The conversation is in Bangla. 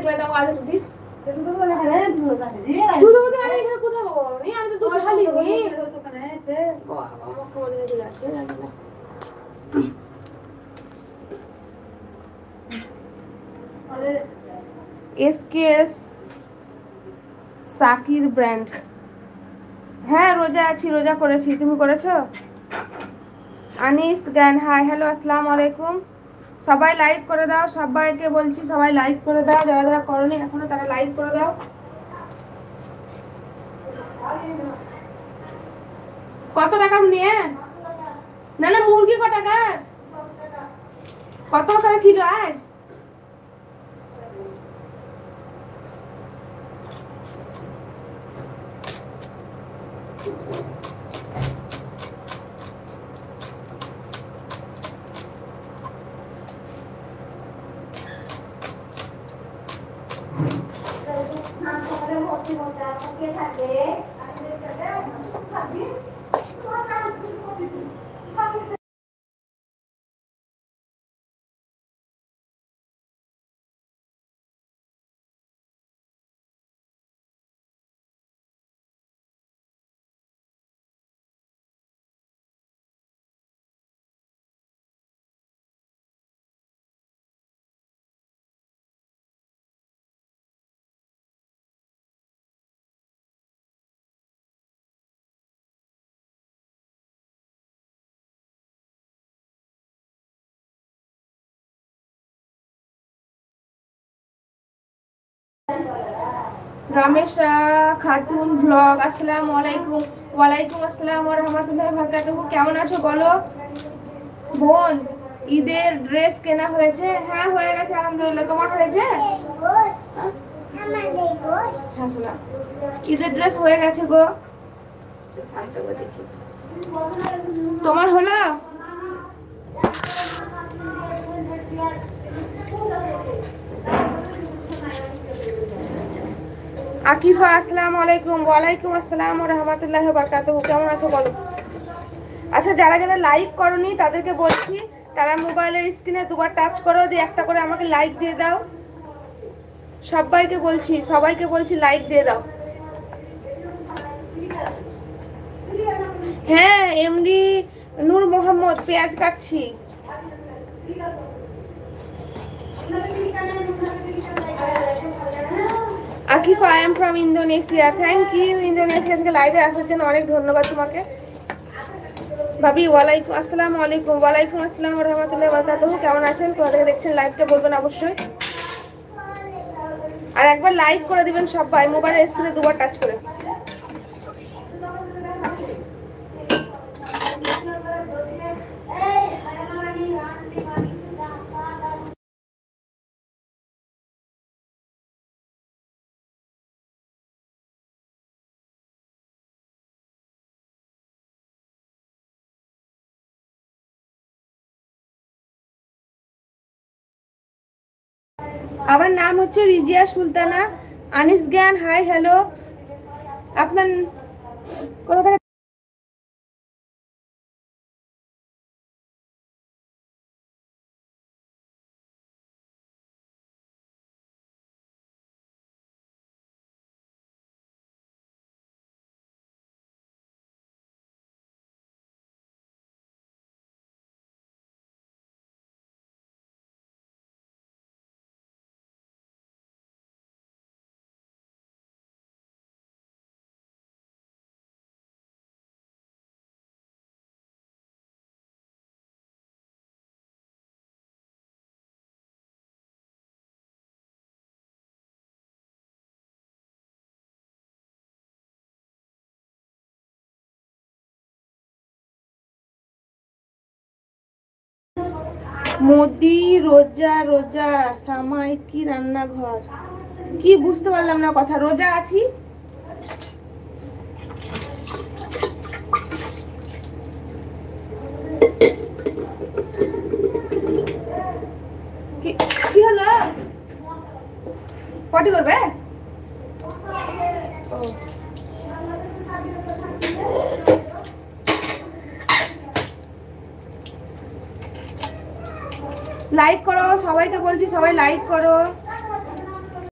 দেখলে তো আমাকে আজ দিস দুধ মধ্যে আমি এখানে কোথায় পাবো নি আমি তো দুধ ঢালি নি ওখানে আছে বাবা আমাকে বলে দিতে যাচ্ছে জানি না আরে এসকেএস সাকির ব্র্যান্ড হ্যাঁ রোজা আছি রোজা করেছি তুমি করেছো আনিস জ্ঞান হাই হ্যালো আসসালামু আলাইকুম সবাই লাইক করে দাও সবাইকে বলছি সবাই লাইক করে দাও যারা যারা করোনি এখনো তারা লাইক করে দাও কত টাকা নিয়ে না না মুরগি কত টাকা কত টাকা কিলো আজ रमेश खातून ब्लॉग अस्सलामु आलैकुम वालेकुम अस्सलाम व रहमतुल्लाहि व बाराकातुहू কেমন আছো বলো বোন ঈদের ড্রেস কেনা হয়েছে হ্যাঁ হয়ে গেছে আলহামদুলিল্লাহ তোমার হয়েছে হ্যাঁ শোনা ঈদের ড্রেস হয়ে গেছে গো শান্তবা দেখি তোমার হলো আকিফা আসসালামু আলাইকুম ওয়ালাইকুম আসসালাম ওয়া রাহমাতুল্লাহি ওয়া বারাকাতুহু কেমন আছো বলো আচ্ছা যারা যারা লাইক করোনি তাদেরকে বলছি তারা মোবাইলের স্ক্রিনে দুবার টাচ করো দিয়ে একটা করে আমাকে লাইক দিয়ে দাও সবাইকে বলছি লাইক দিয়ে দাও হ্যাঁ এমডি নূর মোহাম্মদ পেঁয়াজ কাটছি Akifa I am from Indonesia thank you Indonesia থেকে লাইভে আসার জন্য অনেক ধন্যবাদ তোমাকে ভাবি ওয়ালাইকুম আসসালামু আলাইকুম ওয়ালাইকুম আসসালাম ওয়া রাহমাতুল্লাহি ওয়া বারাকাতুহু কেমন আছেন কোথা থেকে দেখছেন লাইভটা বলবেন অবশ্যই আর একবার লাইক করে দিবেন সবাই মোবাইলের স্ক্রিনে দুবার টাচ করে আমার নাম হচ্ছে রিজিয়া সুলতানা আনিস জ্ঞান হাই হ্যালো আপনার কোথা থেকে মোদি রোজা রোজা সামাই কি রান্নাঘর কি বুঝতে পারলাম না কথা রোজা আছি কি হলো পটি করবে লাইক করো সবাইকে বলছি সবাই লাইক করো